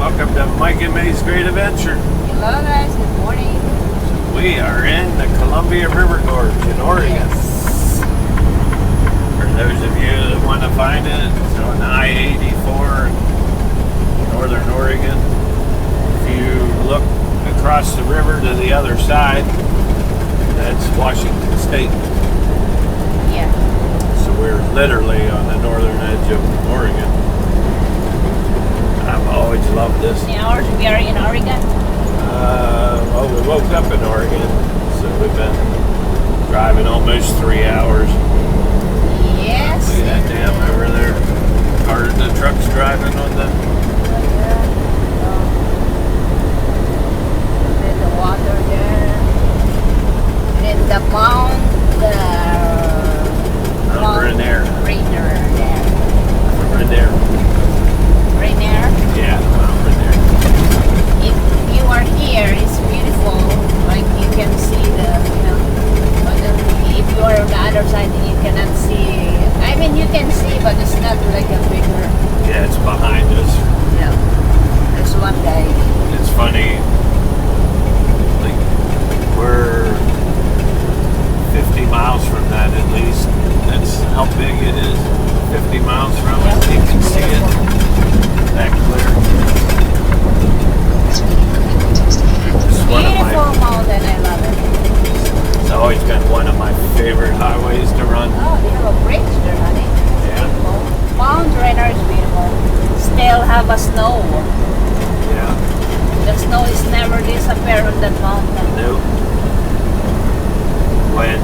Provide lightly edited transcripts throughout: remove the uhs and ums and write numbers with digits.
Welcome to Mike and May's Great Adventure. Hello guys, good morning. We are in the Columbia River Gorge in Oregon. Yes. For those of you that want to find it, it's on I-84 in Northern Oregon. If you look across the river to the other side, that's Washington State. Yeah. So we're literally on the northern edge of Oregon. I've always loved this. Now we are in Oregon. Well, we woke up in Oregon, so we've been driving almost 3 hours. Yes. Look at that dam over there. The truck's driving on the... There's the water there. And the Mount Rainier. Rainier there. Rainier. Rainier? Yeah, Mount Rainier. If you are here, it's beautiful. Like you can see the, but if you are on the other side, you cannot see. I mean, you can see, but it's not like a bigger. Yeah, it's behind us. Yeah. There's one guy. It's funny. Like, we're 50 miles from that at least. That's how big it is. 50 miles from it. You can see it. That clear. It's one of Beautiful my, mountain, I love it. it's always been one of my favorite highways to run. Oh, they have a bridge there, honey. Yeah. Beautiful. Mount Rainier is beautiful. Still have a snow. Yeah. The snow is never disappear on that mountain. Nope. When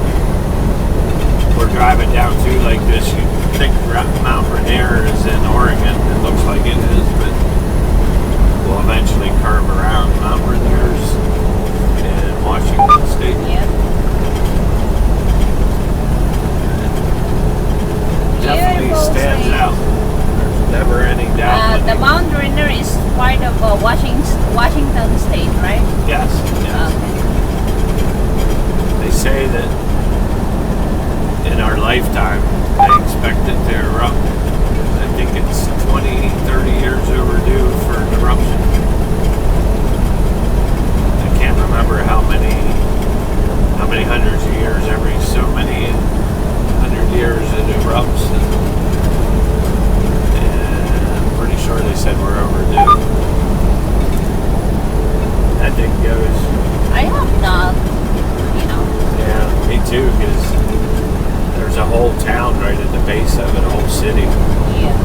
we're driving down through like this, you think Mount Rainier is in Oregon. It looks like it is, but we'll eventually curve around. Mount Rainier's in Washington State. Yep. Definitely Beautiful stands state. out. There's never any doubt. The Mount Rainier is part of Washington State, right? Yes. Yes. They say that in our lifetime, they expect it to erupt. I think it's 20, 30 years overdue for an eruption. I can't remember how many hundreds of years, every so many 100 years it erupts. And I'm pretty sure they said we're overdue. That thing goes. I hope not. Yeah, me too, because there's a whole town right at the base of it, a whole city. Yeah.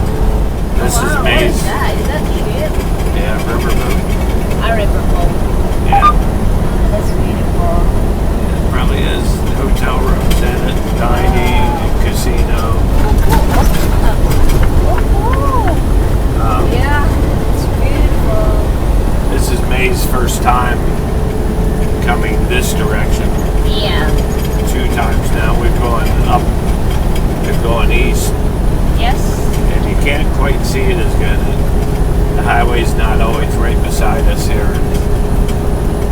This Wow, is what Maze. is that? Is that ship? Yeah, riverboat. A riverboat. Yeah, That's beautiful. it probably has hotel rooms in it, dining, casino. Yeah, it's beautiful. This is May's first time coming this direction. Yeah. 2 times now. We've gone up, we've gone east, Yes. and you can't quite see it as good. The highway's not always right beside us here.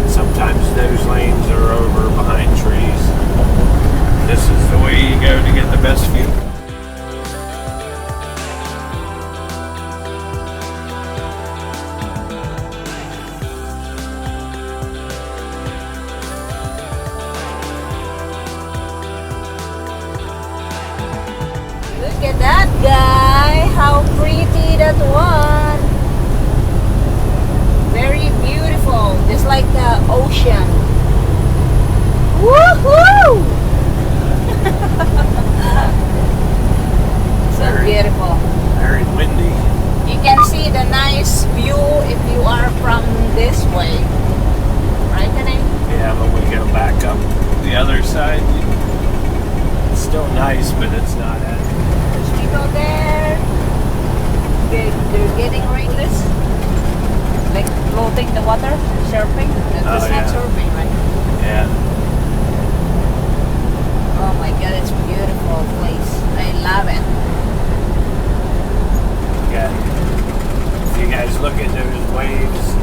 Sometimes those lanes are over behind trees. This is the way you go to get the best view. Look at that guy. How pretty that one. Very beautiful. Just like the ocean. Woohoo! So Very- beautiful. Very windy. You can see the nice view if you are from this way. Right, Pinay? Yeah, but we go back up the other side. It's still nice, but it's not as... There's people there. They're getting reckless. Like floating the water, surfing. That's Oh, not yeah. surfing, right? Yeah. Oh my god, it's a beautiful place. I love it. Yeah. If you guys look at those waves,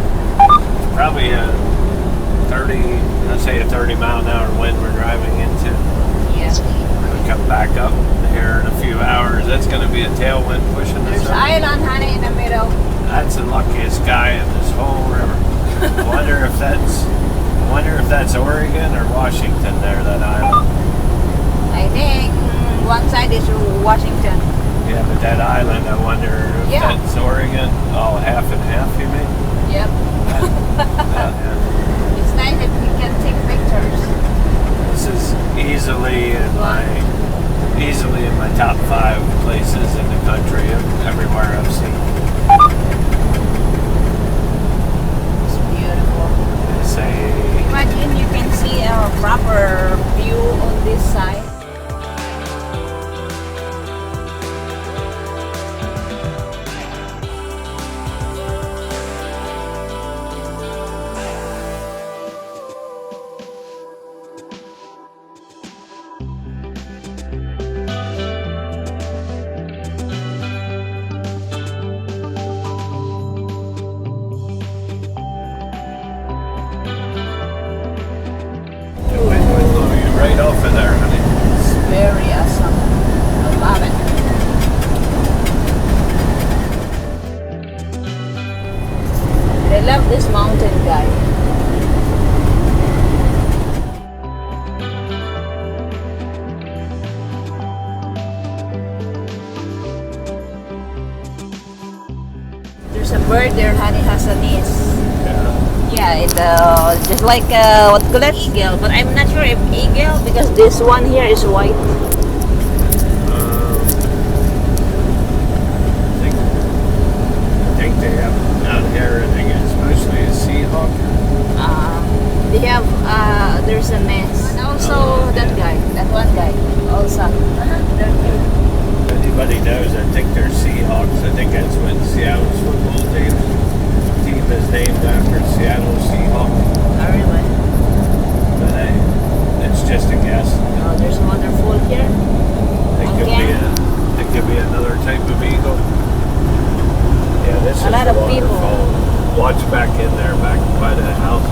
probably a 30 mile an hour wind we're driving into. Yes. We're going to come back up here in a few hours. That's going to be a tailwind pushing There's us up. island, honey, in the middle. That's the luckiest guy in this whole river. I wonder if that's Oregon or Washington there, that island. I think one side is Washington. Yeah, but that island, I wonder if Yeah. that's Oregon. Oh, half and half, you mean? Yep. Yeah. It's nice if you can take pictures. This is easily in my top 5 places in the country, everywhere I've seen. It's beautiful. They say, Imagine you can see a proper view on this side. the wind would blow you right off of there, honey. It's very awesome. I love it. I love this mountain, guy. There's a bird there, honey, has a nest. Yeah. Yeah, it just like what you call it, eagle, but I'm not sure if eagle because this one here is white. I think they have out here, I think it's mostly a Seahawk. They have there's a nest. And also that guy, that one guy, also. They're cute. If anybody knows, I think they're Seahawks. I think that's what Seattle's football team is named after, Seattle Seahawks. Oh, really? But hey, it's just a guess. Oh, there's a waterfall here. It could be another type of eagle. Yeah, this is A lot the of people. waterfall. Watch back in there, back by the house.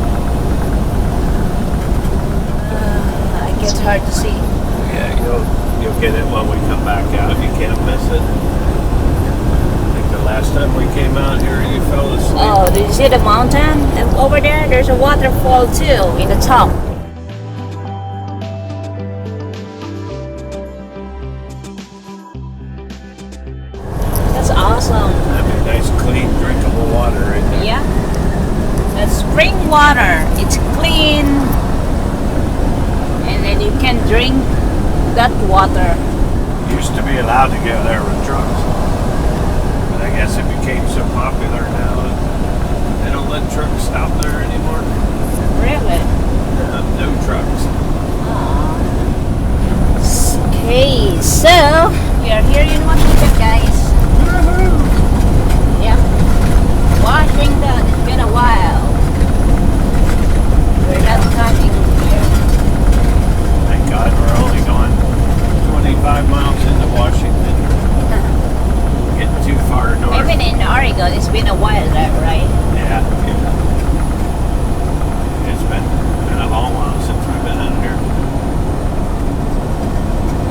I guess hard to see. Yeah, you'll get it when we come back out. You can't miss it. I think the last time we came out here, you fell asleep. Oh, did you see the mountain? And over there, there's a waterfall too in the top. That's awesome. That'd be nice, clean, drinkable water right there. Yeah. That's spring water. It's clean. And then you can drink that water. Used to be allowed to go there with trucks. But I guess it became so popular now that they don't let trucks stop there anymore. Really? No trucks. Okay, so we are here in Washington, guys. Yeah. Washington, it's been a while. We're not coming here. Thank God we're only going 25 miles into Washington. Getting too far north. Even in Oregon, it's been a while, right? Yeah. It's been a long while since we've been in here.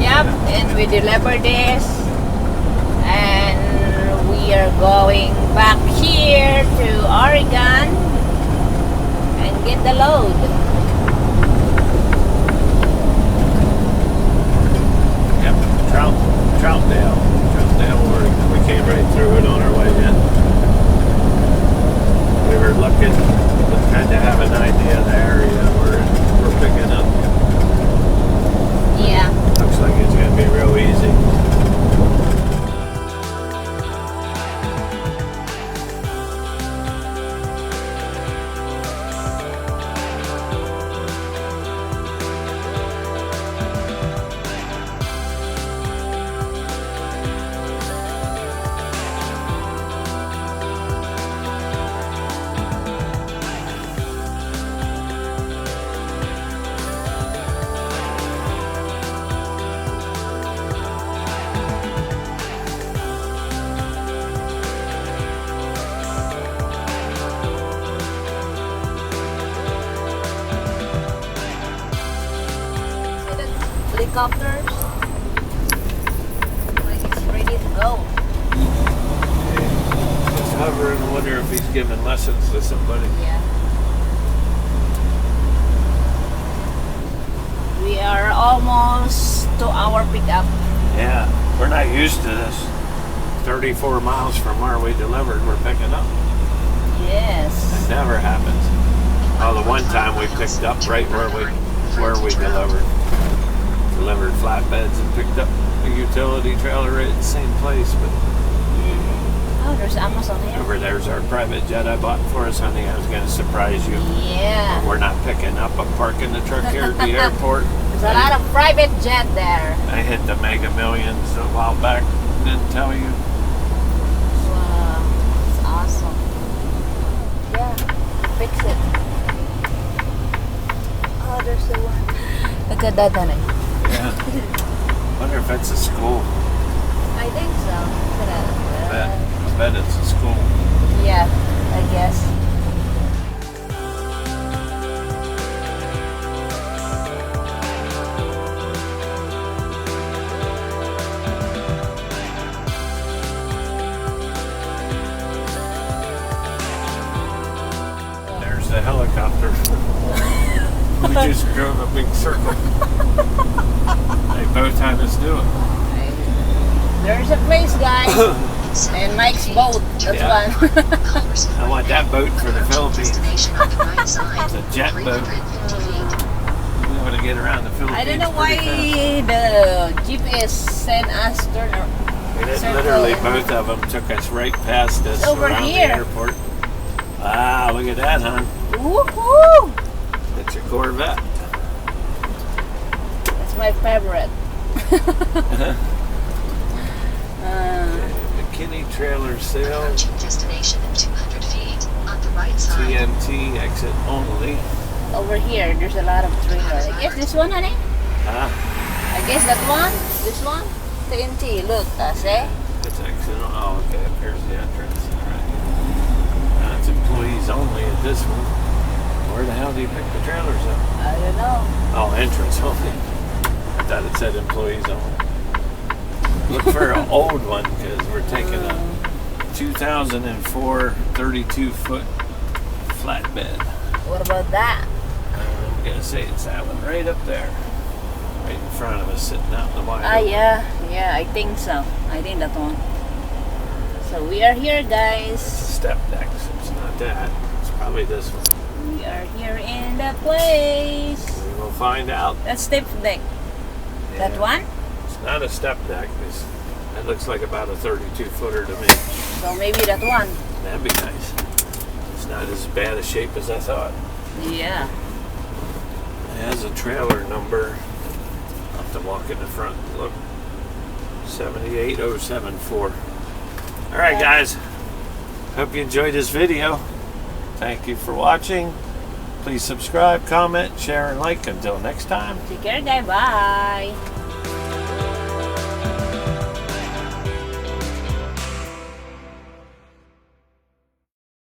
Yep, and we delivered this. And we are going back here to Oregon and get the load. Yep. Troutdale, Oregon. We came right through it on our way in. We were looking to kind of have an idea of the area we're picking up. Yeah. Looks like it's going to be real easy. Helicopters. Like it's ready to go. It's hovering giving lessons to somebody. Yeah. We are almost to our pickup. Yeah, we're not used to this. 34 miles from where we delivered, we're picking up. Yes. It never happens. Oh, the one time we picked up right where we delivered flatbeds and picked up a utility trailer right at the same place. But Oh, there's Amazon here. over there's our private jet I bought for us, honey. I was going to surprise you. Yeah. We're not picking up. I'm parking the truck here at the airport. There's a lot of private jet there. I hit the Mega Millions a while back. Didn't tell you. Wow. It's awesome. Yeah. Fix it. Oh, there's the one. Look at that, honey. Yeah. Wonder if it's a school. I think so. Look at that. I bet it's a school. Yeah, I guess. There's the helicopter. We just drove a big circle. They both had us do it. There's a place, guys. And Mike's boat. That's Yeah. one. I want that boat for the Philippines. It's a jet boat. We want to get around the Philippines. I don't know why pretty the GPS sent us turn. fast. circle. Literally, both of them took us right past us It's over around here. the airport. Wow, look at that, hon. Woohoo! It's a Corvette. That's my favorite. McKinney trailer sale. Approaching destination in 200 feet on the right side. TNT exit only. Over here, there's a lot of trailers. I guess this one, honey. Huh? I guess that one. This one. TNT. Look, see? It's exit. Oh, okay. Here's the entrance. All right. It's employees only at this one. Where the hell do you pick the trailers up? I don't know. Oh, entrance only. I thought it said employees only. Look for an old one because we're taking a 2004 32-foot flatbed. What about that? I'm going to say it's that one right up there. Right in front of us, sitting out in the wide. Ah, yeah. Yeah, I think so. I think that one. So we are here, guys. Step deck, so it's not that. It's probably this one. We are here in the place. We will find out. That's step deck. That Yeah. one? It's not a step deck. It looks like about a 32-footer to me. So maybe that one. That'd be nice. It's not as bad a shape as I thought. Yeah. It has a trailer number. I'll have to walk in the front and look. 78074. All right, guys. Hope you enjoyed this video. Thank you for watching. Please subscribe, comment, share, and like. Until next time. Take care, guys. Bye.